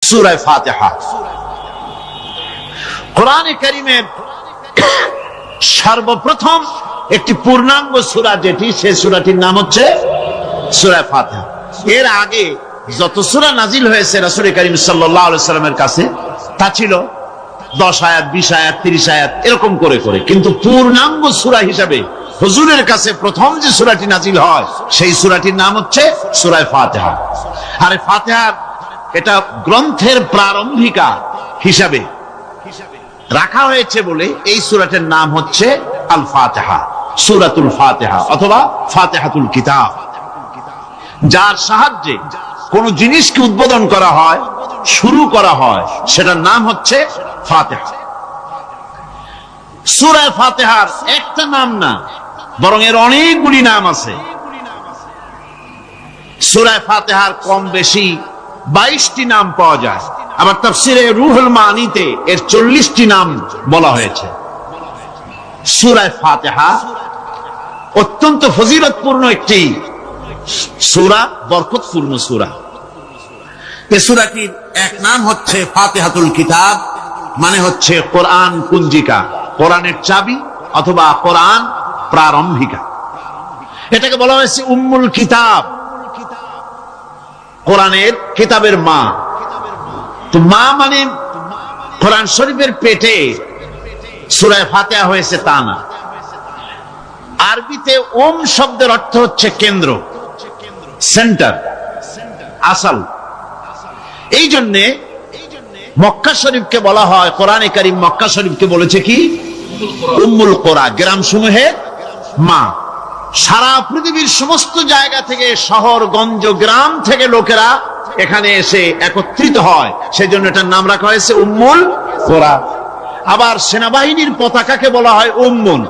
সূরা ফাতিহা। কোরআনে কারীমের সর্বপ্রথম একটি পূর্ণাঙ্গ সূরা যেটি, সেই সূরাটির নাম হচ্ছে সূরা ফাতিহা। এর আগে যত সূরা নাজিল হয়েছে রাসূল করিম সাল্লাল্লাহু আলাইহি ওয়াসাল্লামের কাছে তা ছিল 10 আয়াত, 20 আয়াত, 30 আয়াত এরকম করে করে, কিন্তু পূর্ণাঙ্গ সূরা হিসাবে হুজুরের কাছে প্রথম যে সূরাটি নাজিল হয় সেই সূরাটির নাম হচ্ছে সূরা ফাতিহা। আর ফাতিহা এটা গ্রন্থের প্রারম্ভিকা হিসাবে রাখা হয়েছে বলে এই সূরাটির নাম হচ্ছে আল ফাতিহা, সূরাতুল ফাতিহা অথবা ফাতিহাতুল কিতাব, যার সাহায্যে কোন জিনিসকে উদ্বোধন করা হয়, শুরু করা হয়, সেটার নাম হচ্ছে ফাতিহা। সূরা ফাতিহার একটা নাম না, বরং এর অনেকগুলি নাম আছে। সূরা ফাতিহার কম বেশি 22টি নাম পাওয়া যায়, আবার তাফসীরে রুহুল মানিতে এর 40টি নাম বলা হয়েছে। সূরা ফাতিহা অত্যন্ত ফজিলতপূর্ণ একটি সূরা, বরকতপূর্ণ সূরা। এই সূরাটির এক নাম হচ্ছে ফাতিহাতুল কিতাব, মানে হচ্ছে কোরআন কুঞ্জিকা, কোরআনের চাবি অথবা কোরআন প্রারম্ভিকা। এটাকে বলা হয়েছে উম্মুল কিতাব, কোরআনের কিতাবের মা। তো মা মানে কোরআন শরীফের পেটে সূরা ফাতিহা হয়েছে তা না। আরবিতে ওম শব্দের অর্থ হচ্ছে কেন্দ্র, সেন্টার, আসল। এই জন্যে মক্কা শরীফকে বলা হয়, কোরআনে কারীম মক্কা শরীফকে বলেছে কি উম্মুল কোরা, গ্রাম সমূহের মা। সারা পৃথিবীর সমস্ত জায়গা থেকে, শহর গঞ্জ গ্রাম থেকে লোকেরা এখানে এসে একত্রিত হয়, সেজন্য এটার নাম রাখা হয়েছে উম্মুল কোরা। আবার সেনাবাহিনীর পতাকাকে বলা হয় উম্মুন,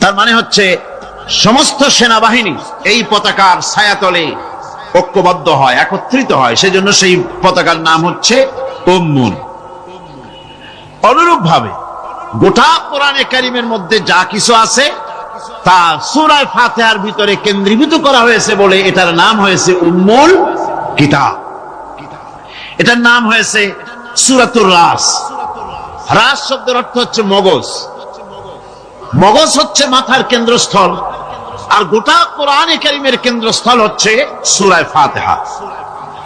তার মানে হচ্ছে সমস্ত সেনাবাহিনী এই পতাকার ছায়াতলে ঐক্যবদ্ধ হয়, একত্রিত হয়, সেজন্য সেই পতাকার নাম হচ্ছে উম্মুন। অনুরূপ ভাবে গোটা কোরআনে কারীমের মধ্যে যা কিছু আছে তা সূরা ফাতিহার ভিতরে কেন্দ্রীভূত করা হয়েছে বলে এটার নাম হয়েছে উম্মুল কিতাব। এটার নাম হয়েছে সূরাতুর রাস। রাস শব্দের অর্থ হচ্ছে মগজ। মগজ হচ্ছে মাথার কেন্দ্রস্থল, আর গোটা কোরআনে কারীমের কেন্দ্রস্থল হচ্ছে সূরা ফাতিহা।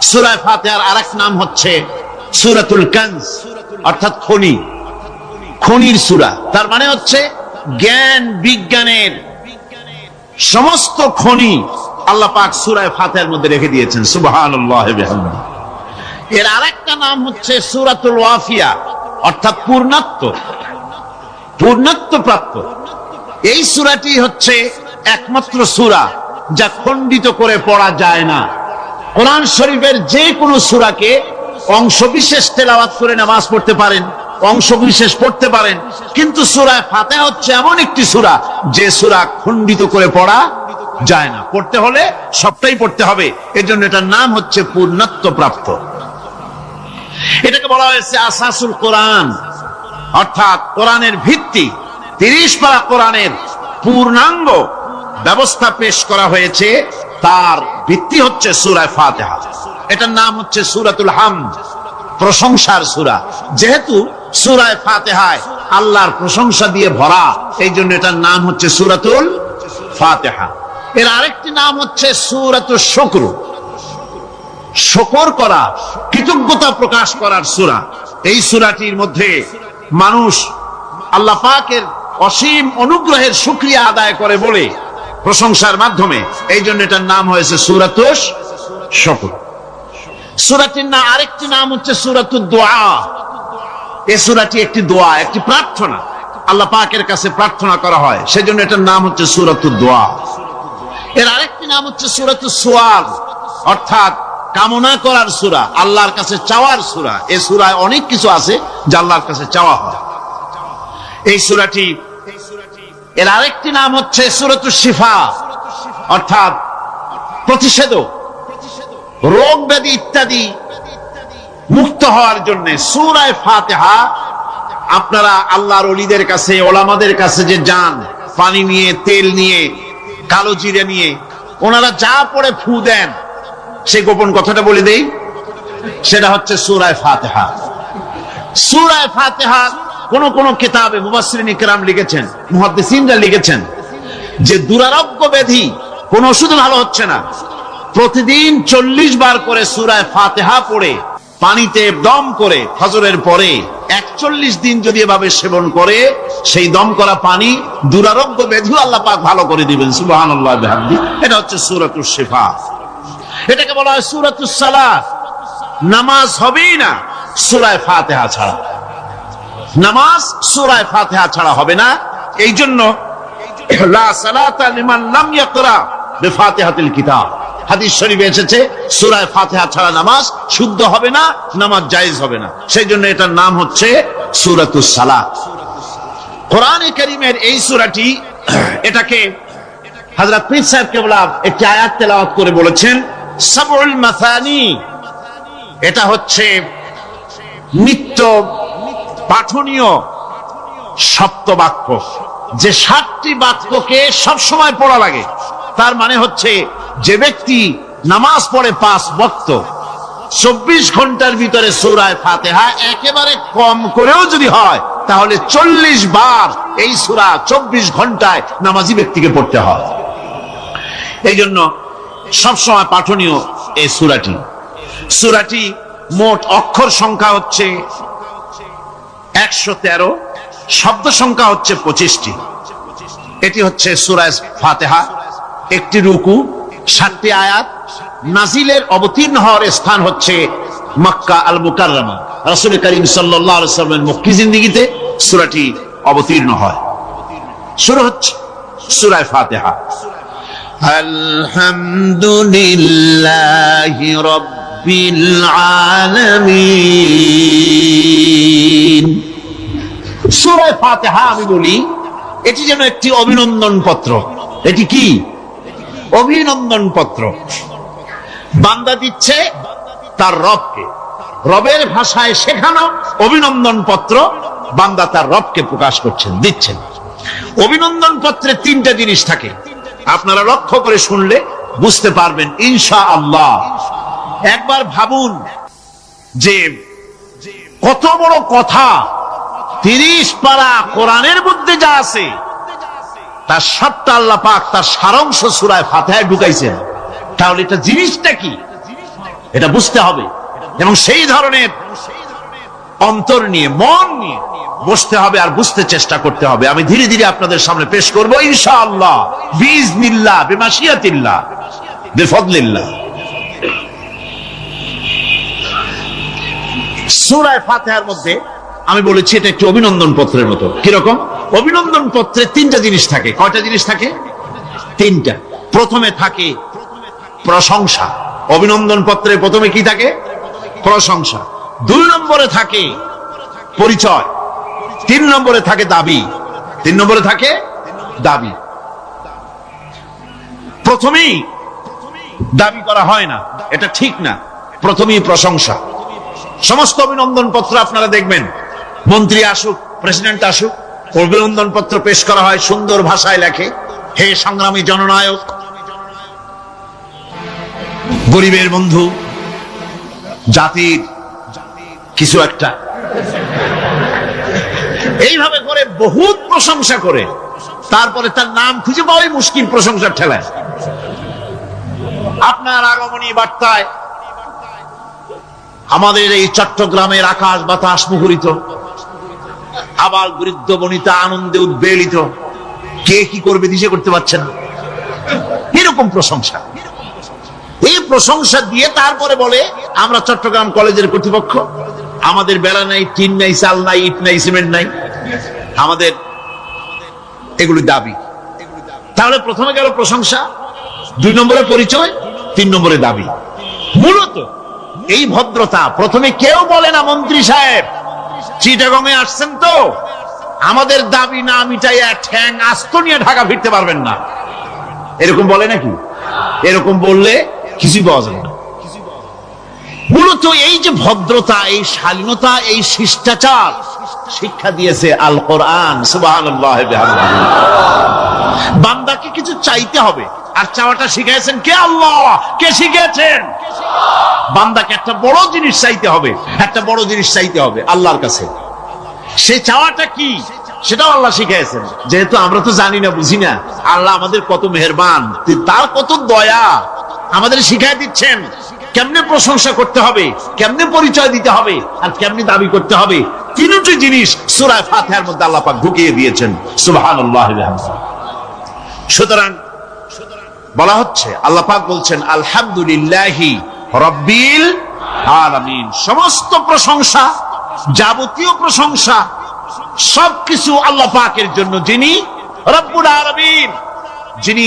সূরা ফাতিহার আরেক নাম হচ্ছে সূরাতুল কানজ, অর্থাৎ খনি, খনির সূরা। তার মানে হচ্ছে জ্ঞান বিজ্ঞানের সমস্ত খনি আল্লাহ পাক সূরা ফাতিহার মধ্যে রেখে দিয়েছেন। সুবহানাল্লাহ বিহামদিহি। এর আরেকটা নাম হচ্ছে সূরাতুল ওয়াফিয়া, অর্থাৎ পূর্ণত্ব, পূর্ণত্ব প্রাপ্ত। এই সূরাটি হচ্ছে একমাত্র সূরা যা খণ্ডিত করে পড়া যায় না। কোরআন শরীফের যে কোনো সূরাকে অংশ বিশেষ তেলাওয়াত করে নামাজ পড়তে পারেন, অংশ বিশেষ পড়তে পারেন, কিন্তু সূরা ফাতিহা হচ্ছে এমন একটি সূরা যে সূরা খণ্ডিত করে পড়া যায় না। পড়তে হলে সবটাই পড়তে হবে, এজন্য এটার নাম হচ্ছে পূর্ণত্ব প্রাপ্ত। এটাকে বলা হয়েছে আসাসুল কোরআন, অর্থাৎ কোরআনের ভিত্তি। 30 পারা কোরআনের পূর্ণাঙ্গ ব্যবস্থা পেশ করা হয়েছে, তার ভিত্তি হচ্ছে সূরা ফাতিহা। এটার নাম হচ্ছে সূরাতুল হামদ, প্রশংসার সূরা। যেহেতু সূরা ফাতিহায় আল্লাহর প্রশংসা দিয়ে ভরা, এই জন্য এটার নাম হচ্ছে সূরাতুল ফাতিহা। এর আরেকটি নাম হচ্ছে সূরাতুশ শুকর, শুকর করা, কৃতজ্ঞতা প্রকাশ করার সূরা। এই সূরাটির মধ্যে মানুষ আল্লাহ পাকের অসীম অনুগ্রহের শুকরিয়া আদায় করে বলে প্রশংসার মাধ্যমে, এই জন্য এটার নাম হয়েছে সূরাতুশ শুকর। সূরাটির না আরেকটি নাম হচ্ছে সূরাতুদ দুআ। এই সূরাটি একটি দোয়া, একটি প্রার্থনা, আল্লাহ পাকের কাছে প্রার্থনা করা হয়, সেজন্য এটার নাম হচ্ছে সূরাতুদ দুআ। এর আরেকটি নাম হচ্ছে সূরাতুস সুআল, অর্থাৎ কামনা করার সূরা, আল্লাহর কাছে চাওয়ার সূরা। এই সূরায় অনেক কিছু আছে যা আল্লাহর কাছে চাওয়া হয়। এই সূরাটি, এর আরেকটি নাম হচ্ছে সূরাতুশ শিফা, অর্থাৎ প্রতিষেধক, রোগ ব্যাধি ইত্যাদি মুক্ত হওয়ার জন্য। সূরা ফাতিহা আপনারা আল্লাহর ওলিদের কাছে, ওলামাদের কাছে যে যান, পানি নিয়ে, তেল নিয়ে, কালো জিরে নিয়ে, ওনারা যা পড়ে ফু দেন, সেই গোপন কথাটা বলে দেই, সেটা হচ্ছে সূরা ফাতিহা। সূরা ফাতিহা কোন কিতাবে মুফাসসিরিন ইকরাম লিখেছেন, মুহাদ্দিসিনরা লিখেছেন যে দুরারোগ্য ব্যাধি, কোন ওষুধ ভালো হচ্ছে না, প্রতিদিন 40 বার করে সূরা ফাতিহা পড়ে পানিতে দম করে ফজরের পরে 41 দিন যদি এভাবে সেবন করে, সেই দম করা পানি দুরারোগ্য ব্যাধি আল্লাহ পাক ভালো করে দিবেন। সুবহানাল্লাহ বিহামদি। এটা হচ্ছে সূরাতুশ শিফা। এটাকে বলা হয় সূরাতুস সালাত। নামাজ হবেই না সূরা ফাতিহা ছাড়া, নামাজ সূরা ফাতিহা ছাড়া হবে না। এই জন্য লা সালাতা লিমান লাম ইয়াকরা বিফাতিহাতিল কিতাব, হাদিস শরীফে এসেছে সূরা ফাতিহা ছাড়া নামাজ শুদ্ধ হবে না, নামাজ জায়েজ হবে না। সেই জন্য এটার নাম হচ্ছে সূরাতুস সালাত। কোরআনে কারীমের এই সূরাটি, এটাকে হযরত পীর সাহেব কেবলা একটি আয়াত তেলাওয়াত করে বলেছেন সাবউল মাসানি। এটা হচ্ছে নিত্য পাঠনীয় সপ্তবাক্য, যে 7টি বাক্যকে সব সময় পড়া লাগে। তার মানে হচ্ছে যে ব্যক্তি নামাজ পড়ে 5 ওয়াক্ত 24 ঘন্টার ভিতরে সূরা ফাতিহা একেবারে কম করেও যদি হয়, তাহলে 40 বার এই সূরা 24 ঘন্টায় নামাজি ব্যক্তিকে পড়তে হয়। এই জন্য সবসময় পাঠনীয় এই সূরাটি। সূরাটি মোট অক্ষর সংখ্যা হচ্ছে 113, শব্দ সংখ্যা হচ্ছে 25টি। এটি হচ্ছে সূরা ফাতিহা। একটি রুকু, 7টি আয়াত। নাজিলের অবতীর্ণ হওয়ার স্থান হচ্ছে মক্কা আল মুকাররমা। রাসূল করিম সাল্লাল্লাহু আলাইহি ওয়াসাল্লামের মক্কি জিন্দেগিতে সূরাটি অবতীর্ণ হয়। শুরু হচ্ছে সূরা ফাতিহা। আলহামদুলিল্লাহি রাব্বিল আলামিন। সূরা ফাতিহা আমি বলি এটি যেন একটি অভিনন্দন পত্র। এটি কি? অভিনন্দন পত্র। বান্দা দিচ্ছে তার রবকে, রবের ভাষায় শেখানো অভিনন্দন পত্র বান্দা তার রবকে প্রকাশ করছেন, দিচ্ছেন। অভিনন্দন পত্রে 3টা জিনিস থাকে, আপনারা লক্ষ্য করে শুনলে বুঝতে পারবেন ইনশাআল্লাহ। একবার ভাবুন যে কত বড় কথা, 30 পারা কোরআনের মধ্যে যা আছে তার সবটা আল্লাহ পাক তার সারাংশ সূরা ফাতিহায় ঢুকাইছেন। তাহলে এটা জিনিসটা কি, এটা বুঝতে হবে। এবং সেই ধরনের অন্তর নিয়ে, মন নিয়ে বসতে হবে আর বুঝতে চেষ্টা করতে হবে। আমি ধীরে ধীরে আপনাদের সামনে পেশ করব ইনশাআল্লাহ, বিইজনিল্লাহ, বিমাশিয়াতিল্লাহ, বিফদলিল্লাহ। সূরা ফাতিহার মধ্যে আমি বলেছি এটা একটি অভিনন্দন পত্রের মতো। কিরকম? অভিনন্দন পত্রে 3টা জিনিস থাকে। কয়টা জিনিস থাকে? 3টা। প্রথমে থাকে প্রশংসা। অভিনন্দন পত্রে প্রথমে কি থাকে? প্রশংসা। 2 নম্বরে থাকে পরিচয়। 3 নম্বরে থাকে দাবি। 3 নম্বরে থাকে দাবি। প্রথমেই দাবি করা হয় না, এটা ঠিক না। প্রথমেই প্রশংসা। সমস্ত অভিনন্দন পত্র আপনারা দেখবেন, মন্ত্রী আসুক, প্রেসিডেন্ট আসুক, অভিনন্দন পত্র পেশ করা হয়, সুন্দর ভাষায় লেখে, হে সংগ্রামী জননায়ক, গরিবের বন্ধু, জাতির কিছু একটা, এইভাবে করে বহুত প্রশংসা করে। তারপরে তার নাম খুঁজে পাওয়াই মুশকিল প্রশংসার ঠেলায়। আপনার আগমনী বার্তায় আমাদের এই চট্টগ্রামের আকাশ বাতাস মুখরিত, আবাল বৃদ্ধ বনিতা আনন্দে উদ্বেলিত, কে কি করবে দিশে করতে পারছে না, এরকম প্রশংসা। এই প্রশংসা দিয়ে তারপরে বলে আমরা চট্টগ্রাম কলেজের কর্তৃপক্ষ, আমাদের বেড়া নাই, টিন নাই, চাল নাই, ইট নাই, সিমেন্ট নাই, আমাদের এগুলি দাবি। তাহলে প্রথমে গেল প্রশংসা, 2 নম্বরে পরিচয়, 3 নম্বরে দাবি। মূলত এই ভদ্রতা প্রথমে কেউ বলে না, মন্ত্রী সাহেব চিটাগংয়ে আসছেন তো, আমাদের দাবি না মিটাইয়া ঠ্যাং আস্ত নিয়ে ঢাকা ফিরতে পারবেন না, এরকম বলে নাকি? এরকম বললে কিছুই পাওয়া যাবে না। মূলত এই যে ভদ্রতা, এই শালীনতা, এই শিষ্টাচার শিক্ষা দিয়েছে আল কোরআন। সুবহানাল্লাহ বিহামদিহি। বান্দাকে কিছু চাইতে হবে, আর চাওয়াটা শিখাইছেন কে? আল্লাহ। কে শিখিয়েছেন? বান্দাকে একটা বড় জিনিস চাইতে হবে, একটা বড় জিনিস চাইতে হবে আল্লাহর কাছে। সে চাওয়াটা কি সেটাও আল্লাহ শিখাইছেন। যেহেতু আমরা তো জানি না, বুঝি না, আল্লাহ আমাদের কত মেহেরবান, তার কত দয়া, আমাদের শিখাই দিচ্ছেন কেমনে প্রশংসা করতে হবে, কেমনে পরিচয় দিতে হবে, আর কেমনে দাবি করতে হবে। তিনটি জিনিস সূরা ফাতিহার মধ্যে আল্লাহ পাক ঢুকিয়ে দিয়েছেন। সুবহানাল্লাহ। সুতরাং বলা হচ্ছে, আল্লাহ পাক বলছেন আলহামদুলিল্লাহি রাব্বিল আলামিন, সমস্ত প্রশংসা, যাবতীয় প্রশংসা সবকিছু আল্লাহ পাকের জন্য, যিনি রব্বুল আলামিন, যিনি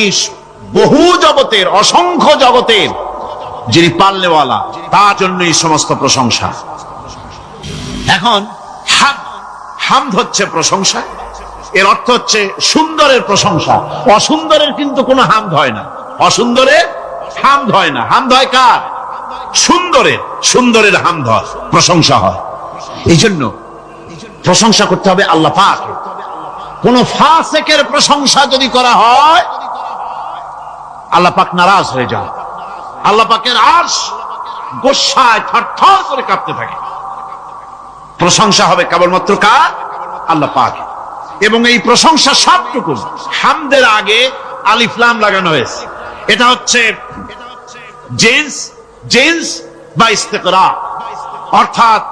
বহু জগতের, অসংখ্য জগতের যিনি পালনেওয়ালা, তার জন্যই সমস্ত প্রশংসা। এখন হামদ হচ্ছে প্রশংসা, এর অর্থ হচ্ছে সুন্দরের প্রশংসা। অসুন্দরের কিন্তু কোনো হামদ হয় না, অসুন্দরের হামদ হয় না। হামদ হয় কার? সুন্দরের, সুন্দরের হামদ হয়, প্রশংসা হয়। এই জন্য প্রশংসা করতে হবে আল্লাহ পাক। কোন ফাসিকের প্রশংসা যদি করা হয়, আল্লাহ পাক নারাজ হয়ে যায়। আল্লাহ পাকের আরশ গোসায় থরথর করে কাঁপতে থাকে। প্রশংসা হবে কেবলমাত্র কার? আল্লাহ পাক। এবং এই প্রশংসা সবটুকু হামদের আগে আলিফ লাম লাগানো হয়েছে। এটা হচ্ছে জিন্স বা ইস্তিকরা, অর্থাৎ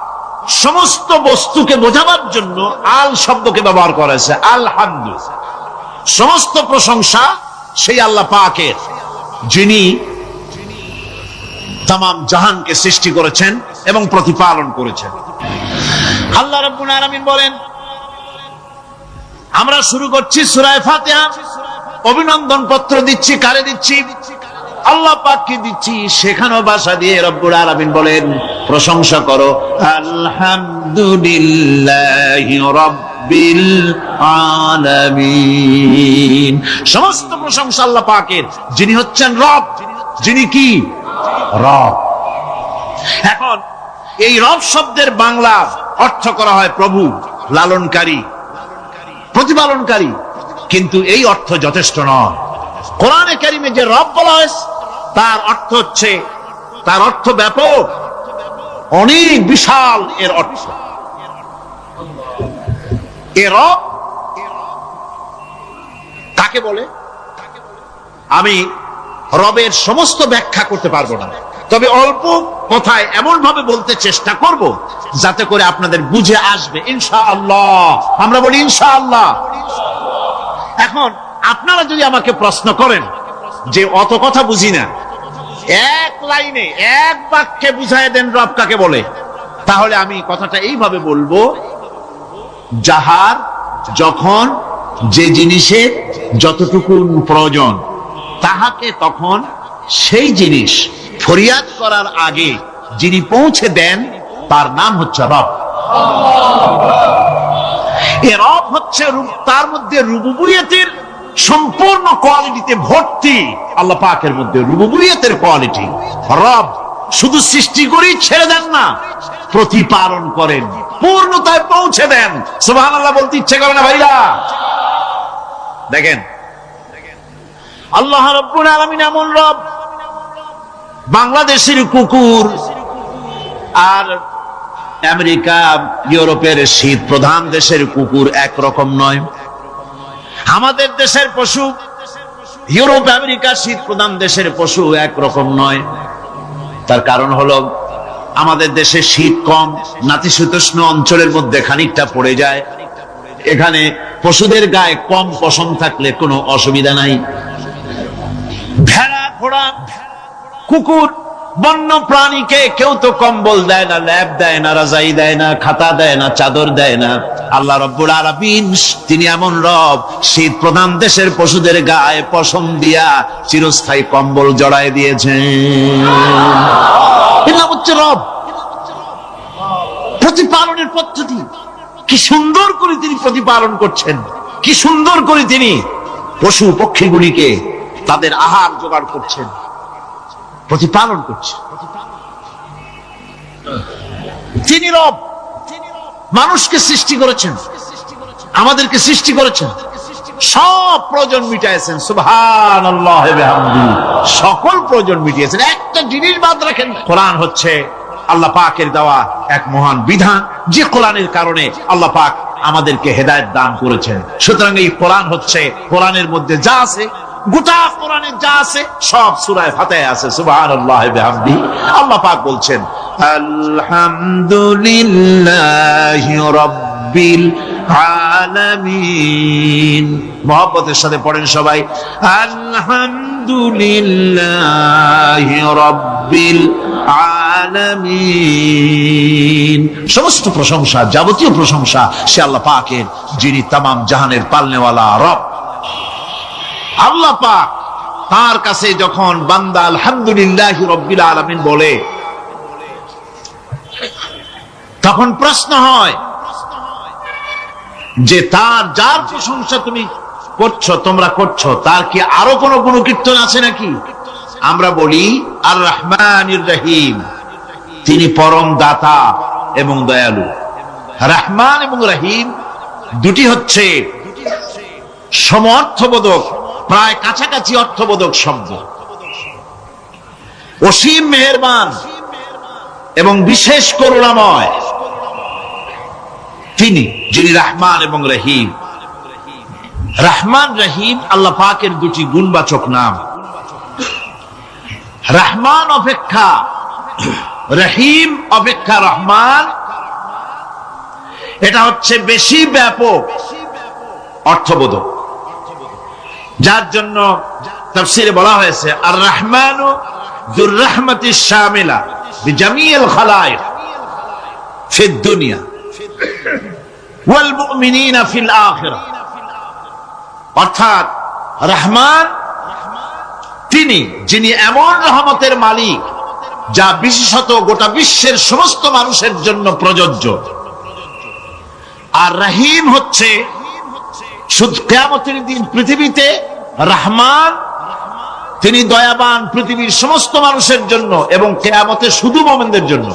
সমস্ত বস্তুকে বোঝাবার জন্য আল শব্দকে ব্যবহার করা হয়েছে। আলহামদু, সমস্ত প্রশংসা সেই আল্লাহ পাকের, যিনি তামাম জাহানকে সৃষ্টি করেছেন এবং প্রতিপালন করেছেন। আল্লাহ রাব্বুল আলামিন বলেন, আমরা শুরু করছি সূরা ফাতিহা, অভিনন্দন পত্র দিচ্ছি। কারে দিচ্ছি? আল্লাহ পাককে দিচ্ছি। সেখানেও ভাষা দিয়ে রব্বুল আলামিন বলেন, প্রশংসা করো আলহামদুলিল্লাহি রাব্বিল আলামিন। সমস্ত প্রশংসা আল্লাহ পাকের, যিনি হচ্ছেন রব। যিনি কি? রব। এখন এই রব শব্দের বাংলা অর্থ করা হয় প্রভু, লালনকারী, প্রতিপালনকারী, কিন্তু এই অর্থ যথেষ্ট নয়। কোরআনে কারিমে যে রব বলা হয়েছে তার অর্থ হচ্ছে, তার অর্থ ব্যাপক, অনেক বিশাল এর অর্থ। এ রব কাকে বলে আমি রবের সমস্ত ব্যাখ্যা করতে পারবো না, তবে অল্প কথায় এমন ভাবে বলতে চেষ্টা করব যাতে করে আপনাদের বুঝে আসবে ইনশাআল্লাহ। আমরা বলি ইনশাআল্লাহ। এখন আপনারা যদি আমাকে প্রশ্ন করেন যে অত কথা বুঝি না, এক লাইনে এক বাক্যে বুঝায় দেন রব কাকে বলে, তাহলে আমি কথাটা এইভাবে বলবো, যাহার যখন যে জিনিসের যতটুকু প্রয়োজন তাহাকে তখন সেই জিনিস ফরিয়াদ করার আগে যিনি পৌঁছে দেন তার নাম হচ্ছে রব। এ রব হচ্ছে, তার মধ্যে রুবুবিয়তের সম্পূর্ণ কোয়ালিটিতে ভর্তি। আল্লাহ পাকের মধ্যে রুবুবিয়তের কোয়ালিটি। রব শুধু সৃষ্টি করেই ছেড়ে দেন না, প্রতিপালন করেন, পূর্ণতায় পৌঁছে দেন। সুবহানাল্লাহ বলতে ইচ্ছে করে না ভাইরা? দেখেন আল্লাহ রাব্বুল আলামিন এমন রব, বাংলাদেশের কুকুর আর আমেরিকা ইউরোপের শীত প্রধান দেশের কুকুর একরকম নয়। আমাদের দেশের পশু ইউরোপ আমেরিকা শীত প্রধান দেশের পশু একরকম নয়। তার কারণ হলো আমাদের দেশে শীত কম, নাতিশীতোষ্ণ অঞ্চলের মধ্যে খানিকটা পড়ে যায়। এখানে পশুদের গায়ে কম পশম থাকলে কোনো অসুবিধা নাই। ভেড়া, ঘোড়া, কুকুর, বন্য প্রাণীকে কেউ তো কম্বল দেয় না, ল্যাপ দেয় না, রাজাই দেয় না, খাতা দেয় না, চাদর দেয় না। আল্লাহ রাব্বুল আলামিন তিনি এমন রব, শীত প্রধান দেশের পশুদের গায়ে পশম দিয়া চিরস্থায়ী কম্বল জড়ায় দিয়েছেন। এটা হচ্ছে রব। প্রতিপালনের পদ্ধতি কি সুন্দর করে তিনি প্রতিপালন করছেন, কি সুন্দর করে তিনি পশু পক্ষীগুলিকে তাদের আহার জোগাড় করছেন, প্রতিপালন করছেন। তিনি রব, মানুষকে সৃষ্টি করেছেন, আমাদেরকে সৃষ্টি করেছেন। সব প্রয়োজন মিটাইছেন, সুবহানাল্লাহ ওয়া বিহামদিহি, সকল প্রয়োজন মিটিয়েছেন, একটা জিনিস বাদ রাখেন। কোরআন হচ্ছে আল্লাহ পাকের দেওয়া এক মহান বিধান, যে কোরআনের কারণে আল্লাহ পাক আমাদেরকে হেদায়েত দান করেছেন। সুতরাং এই কোরআন হচ্ছে, কোরআনের মধ্যে যা আছে, গোটা কোরআনে যা আছে সব সূরা ফাতিহায় আছে, সুবহানাল্লাহ ওয়া বিহামদিহি। আল্লাহ পাক বলছেন আলহামদুলিল্লাহি রাব্বিল আলামিন। মুহাব্বতের সাথে পড়েন সবাই, আলহামদুলিল্লাহি রাব্বিল আলামিন। সমস্ত প্রশংসা, যাবতীয় প্রশংসা সে আল্লাহ পাকের, যিনি তামাম জাহানের পালনেওয়ালা রব। আল্লাহ পাক তার কাছে যখন বান্দা আলহামদুলিল্লাহি রাব্বিল আলামিন বলে, তখন প্রশ্ন হয় যে তার যার প্রশংসা তুমি করছো, তোমরা করছো, তার কি আরো কোনো গুণকীর্তন আছে নাকি? আমরা বলি আর রহমানির রহিম, তিনি পরম দাতা এবং দয়ালু। রহমান এবং রহিম দুটি হচ্ছে সমঅর্থবোধক, প্রায় কাছাকাছি অর্থবোধক শব্দ। অসীম মেহেরবান এবং বিশেষ করুণাময় তিনি, যিনি রহমান এবং রহিম। রহমান রহিম আল্লাহ পাকের দুটি গুণবাচক নাম। রহমান অপেক্ষা, রহিম অপেক্ষা রহমান, এটা হচ্ছে বেশি ব্যাপক অর্থবোধক, যার জন্য তাফসীরে বলা হয়েছে আর রহমানু যুর রাহমাতিশ শামিলা বিজামিল খালায়েক ফিদ দুনিয়া ওয়াল মুমিনিনা ফিল আখিরাহ। অর্থাৎ রহমান তিনি, যিনি এমন রহমতের মালিক যা বিশেষত গোটা বিশ্বের সমস্ত মানুষের জন্য প্রযোজ্য। আর রহিম হচ্ছে শুধু কিয়ামতের দিন পৃথিবীতে রহমান, তিনি দয়াবান পৃথিবীর সমস্ত মানুষের জন্য এবং কিয়ামতে শুধু মুমিনদের জন্য।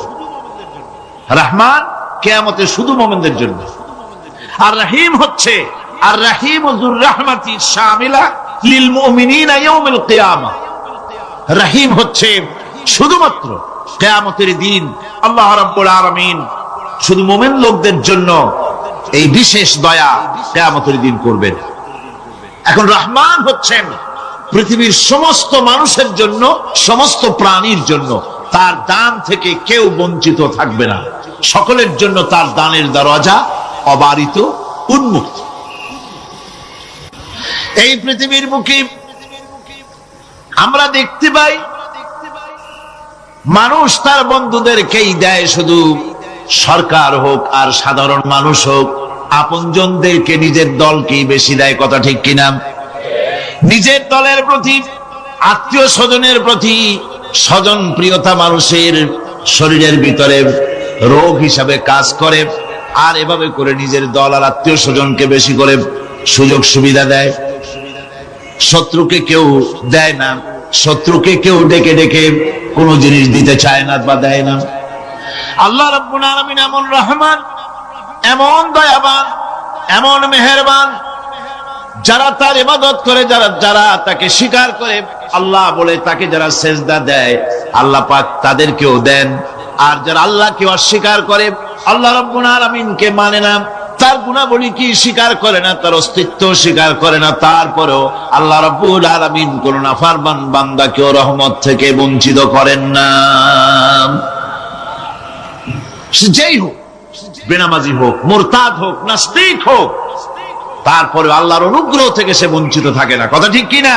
রহমান কিয়ামতে শুধু মুমিনদের জন্য। আর রহিম হচ্ছে আর রহিম যুর রাহমাতি শামিলা লিল মুমিনিনা ইয়াউমিল কিয়ামা। রহিম হচ্ছে শুধুমাত্র কিয়ামতের দিন আল্লাহ রাব্বুল আলামিন শুধু মুমিন লোকদের জন্য এই বিশেষ দয়া কিয়ামতের দিন করবেন। এখন রহমান হচ্ছেন পৃথিবীর সমস্ত মানুষের জন্য, সমস্ত প্রাণীর জন্য, তার দান থেকে কেউ বঞ্চিত থাকবে না, সকলের জন্য তার দানের দরজা অবারিত, উন্মুক্ত। এই পৃথিবীর বুকে আমরা দেখতে পাই মানুষ তার বন্ধুদেরকেই দেয়, শুধু সরকার হোক আর সাধারণ মানুষ হোক, আপনজনদেরকে, নিজের দলকেই বেশি দেয়। কথা ঠিক কিনা? নিজের দলের প্রতি, আত্মীয় স্বজনের প্রতি স্বজন প্রিয়তা মানুষের শরীরের ভিতরে রোগ হিসাবে কাজ করে, আর এভাবে করে নিজের দল আর আত্মীয় স্বজনকে বেশি করে সুযোগ সুবিধা দেয়। শত্রুকে কেউ দেয় না, শত্রুকে কেউ ডেকে ডেকে কোনো জিনিস দিতে চায় না বা দেয় না। আল্লাহ রাব্বুল আলামিন এমন রহমান, এমন দয়াবান, এমন মেহেরবান, যারা তার ইবাদত করে, যারা তাকে স্বীকার করে, আল্লাহ বলে তাকে যারা সেজদা দেয়, আল্লাহ পাক তাদেরকেও দেন। আর যারা আল্লাহকে অস্বীকার করে, আল্লাহ রাব্বুল আলামিনকে মানে না, তার গুণাবলী কি স্বীকার করে না, তার অস্তিত্ব স্বীকার করে না, তারপরেও আল্লাহ রাব্বুল আলামিন কোন নাফরমান বান্দাকেও রহমত থেকে বঞ্চিত করেন না। যেই হোক, বেনামাজি হোক, মুরতাদ হোক, নাস্তিক হোক, তারপরে আল্লাহর অনুগ্রহ থেকে সে বঞ্চিত থাকে না। কথা ঠিক কিনা?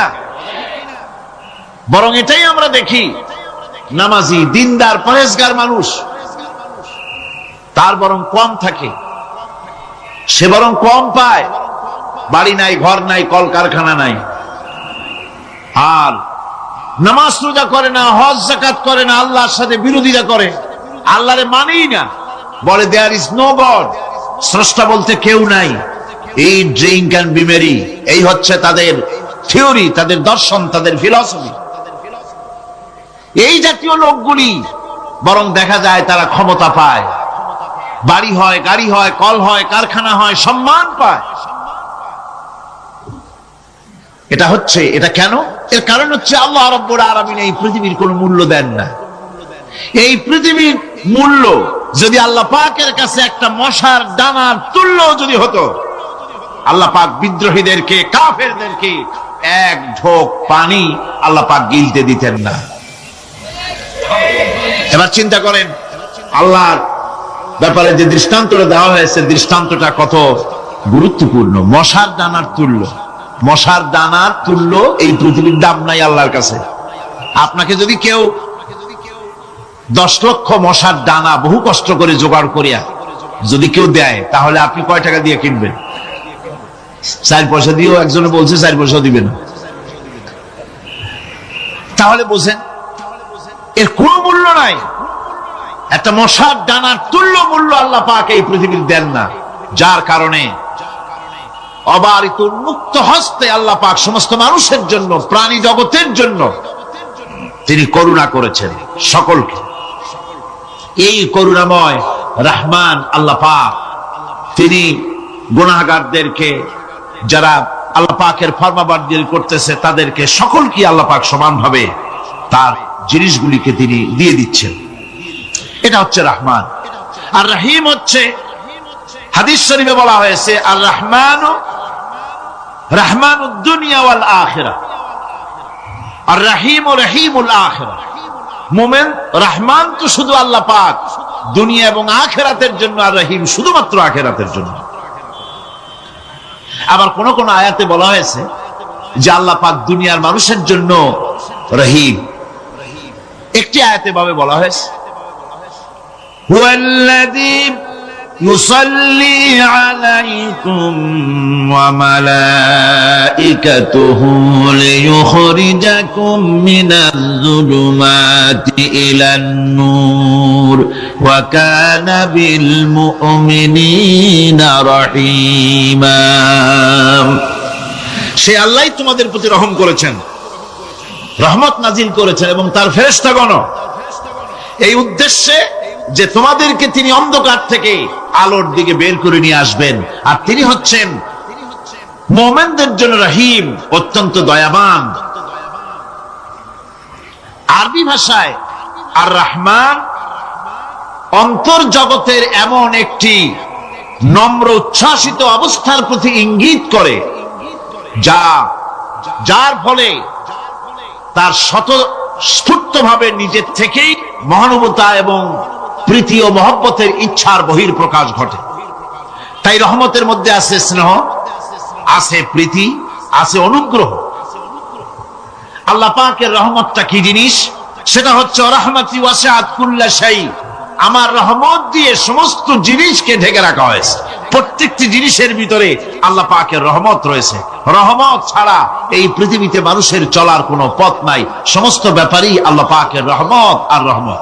বরং এটাই আমরা দেখি, নামাজি, দিনদার, পরেজগার মানুষ তার বরং কম থাকে, সে বরং কম পায়। বাড়ি নাই, ঘর নাই, কলকারখানা নাই, আর নামাজ রোজা করে না, হজ যাকাত করে না, আল্লাহর সাথে বিরোধিতা করে, আল্লাহরে মানেই না, বলে দেয়ার ইজ নো গড, স্রষ্টা বলতে কেউ নাই। এই ড্রিঙ্ক অ্যান্ড বি মেরি, এই হচ্ছে তাদের থিওরি, তাদের দর্শন, তাদের ফিলসফি। এই জাতীয় লোকগুলি বরং দেখা যায় তারা ক্ষমতা পায়, বাড়ি হয়, গাড়ি হয়, কল হয়, কারখানা হয়, সম্মান পায়। এটা কেন? এর কারণ হচ্ছে আল্লাহ রাব্বুল আলামিন এই পৃথিবীর কোনো মূল্য দেন না। এই পৃথিবীর মূল্য যদি আল্লাহ পাকের কাছে একটা মশার দানার তুল্য যদি হতো, আল্লাহ পাক বিদ্রোহীদেরকে, কাফেরদেরকে এক ঢোক পানি আল্লাহ পাক গিলতে দিতেন না। এবার চিন্তা করেন, আল্লাহর ব্যাপারে যে দৃষ্টান্তটা দেওয়া হয়েছে, দৃষ্টান্তটা কত গুরুত্বপূর্ণ। মশার দানার তুল্য, মশার দানার তুল্য এই পৃথিবীর দাম নাই আল্লাহর কাছে। আপনাকে যদি কেউ 10 লক্ষ মশার দানা বহু কষ্ট করে জোগাড় করিয়া যদি কেউ দেয়, তাহলে আপনি কয় টাকা দিয়ে কিনবেন? 4 পয়সা দিয়েও একজনে বলছে 4 পয়সা দিবেন। তাহলে বোঝেন এর কোনো মূল্য নাই। একটা মশার দানার তুল্য মূল্য আল্লাহ পাক এই পৃথিবীর দেন না, যার কারণে অবারিত উন্মুক্ত হস্তে আল্লাহ পাক সমস্ত মানুষের জন্য, প্রাণী জগতের জন্য তিনি করুণা করেছেন সকলকে। এই করুণাময় রহমান আল্লাহ পাক তিনি গুনাহগারদেরকে, যারা আল্লাহ পাকের ফরমাবরদারি করতেছে, তাদেরকে সকলকে আল্লাহ পাক সমানভাবে তার জিনিসগুলিকে তিনি দিয়ে দিচ্ছেন। এটা হচ্ছে রহমান। আর রহিম হচ্ছে, হাদিস শরীফে বলা হয়েছে, আর রহমানু রহমানুদ দুনিয়া ওয়াল আখিরাহ, আর রহিম রহিমুল আখিরাহ। মুমিন রহমান তো শুধু আল্লাহ পাক দুনিয়া এবং আখিরাতের জন্য, আর রহিম শুধুমাত্র আখিরাতের জন্য। আবার কোন কোন আয়াতে বলা হয়েছে যে আল্লাহ পাক দুনিয়ার মানুষের জন্য রহিম। একটি আয়াতে ভাবে বলা হয়েছে, হুয়াল্লাযী ইউসাল্লি আলাইকুম ওয়া মালাইকাতুহু লিয়ুখরিজাকুম মিনাজ যুলুমাতি ইলান নূর ওয়া কানা বিল মুমিনিনা রহিমা। সে আল্লাহই তোমাদের প্রতি রহম করেছেন, রহমত নাজিল করেছেন, এবং তার ফেরেশতাগণ এই উদ্দেশ্যে যে তোমাদেরকে তিনি অন্ধকার থেকে আলোর দিকে বের করে নিয়ে আসবেন। আর তিনি হচ্ছেন মুমিনদের জন্য রহিম, অত্যন্ত দয়াবান। আরবি ভাষায় আর রহমান অন্তর্জগতের এমন একটি নম্র উচ্ছ্বাসিত অবস্থার প্রতি ইঙ্গিত করে, যার ফলে তার স্বতঃস্ফূর্তভাবে নিজের থেকেই মহানুভবতা এবং প্রীতি ও মহব্বতের ইচ্ছার বহির্প্রকাশ ঘটে। তাই রহমতের মধ্যে আছে স্নেহ, আছে প্রীতি, আছে অনুগ্রহ। আল্লাহ পাকের রহমতটা কি জিনিস? সেটা হচ্ছে রাহমাতি ওয়াসিআত কুল্লা শাই। আমার রহমত দিয়ে সমস্ত জিনিসকে ঢেকে রাখা হয়েছে। প্রত্যেকটি জিনিসের ভিতরে আল্লাহ পাকের রহমত রয়েছে। রহমত ছাড়া এই পৃথিবীতে মানুষের চলার কোনো পথ নাই। সমস্ত ব্যাপারেই আল্লাহ পাকের রহমত আর রহমত।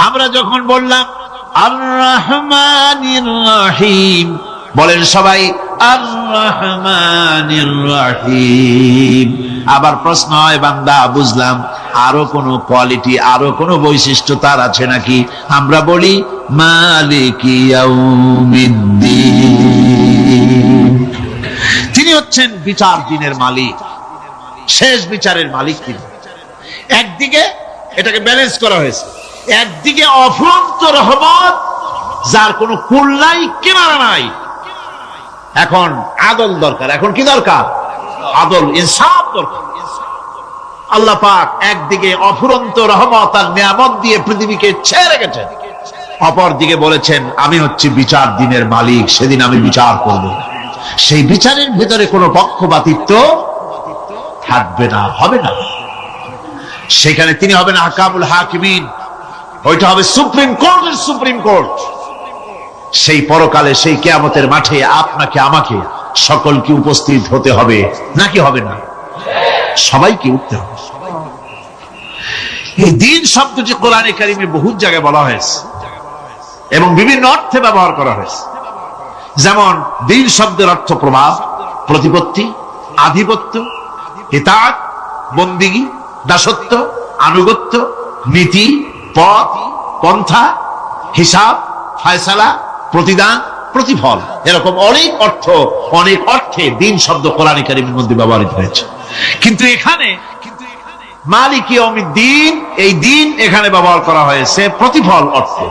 আমরা যখন বললাম আর রহমানির রহিম, বলেন সবাই আর রহমানির রহিম। আবার প্রশ্ন হয়, বান্দা বুঝলাম আরো কোন কোয়ালিটি, আরো কোন বৈশিষ্ট্য তার আছে নাকি? আমরা বলি মালিকি ইয়াউমিদ্দিন। তিনি হচ্ছেন বিচার দিনের মালিক, শেষ বিচারের মালিক তিনি। একদিকে এটাকে ব্যালেন্স করা হয়েছে, একদিকে অফুরন্ত রহমত, যার কোনো কুল নাই, কিনারা নাই। এখন আদল দরকার। এখন কি দরকার? আদল, ইনসাফ দরকার। আল্লাহ পাক একদিকে অফুরন্ত রহমত আর নিয়ামত দিয়ে পৃথিবীকে ছেড়ে রেখেছেন, অপর দিকে বলেছেন আমি হচ্ছি বিচার দিনের মালিক, সেদিন আমি বিচার করব। সেই বিচারের ভিতরে কোনো পক্ষপাতিত্ব থাকবে না, হবে না। সেখানে তিনি হবেন আহকামুল হাকিমিন, ওইটা হবে সুপ্রিম কোর্টের সুপ্রিম কোর্ট। সেই পরকালে, সেই কিয়ামতের মাঠে আপনাকে আমাকে সকলকে উপস্থিত হতে হবে, নাকি হবে না? সবাইকে উঠতে হবে। এই দিন শব্দটি কোরআনে কারিমে বহু জায়গায় বলা হয়েছে এবং বিভিন্ন অর্থে ব্যবহার করা হয়েছে। যেমন দিন শব্দের অর্থ প্রভাব, প্রতিপত্তি, আধিপত্য, ইতাআত, বন্দিগি, দাসত্ব, আনুগত্য, নীতি, পথ, পন্থা, হিসাব, ফয়সালা, প্রতিদান, প্রতিফল, এরকম অনেক অর্থ, অনেক অর্থে দিন শব্দ কোরআনে কারীমের মধ্যে ব্যবহৃত হয়েছে। কিন্তু এখানে মালিক ইয়াউমিদ্দিন, এই দিন এখানে ব্যবহার করা হয়েছে প্রতিফল অর্থে।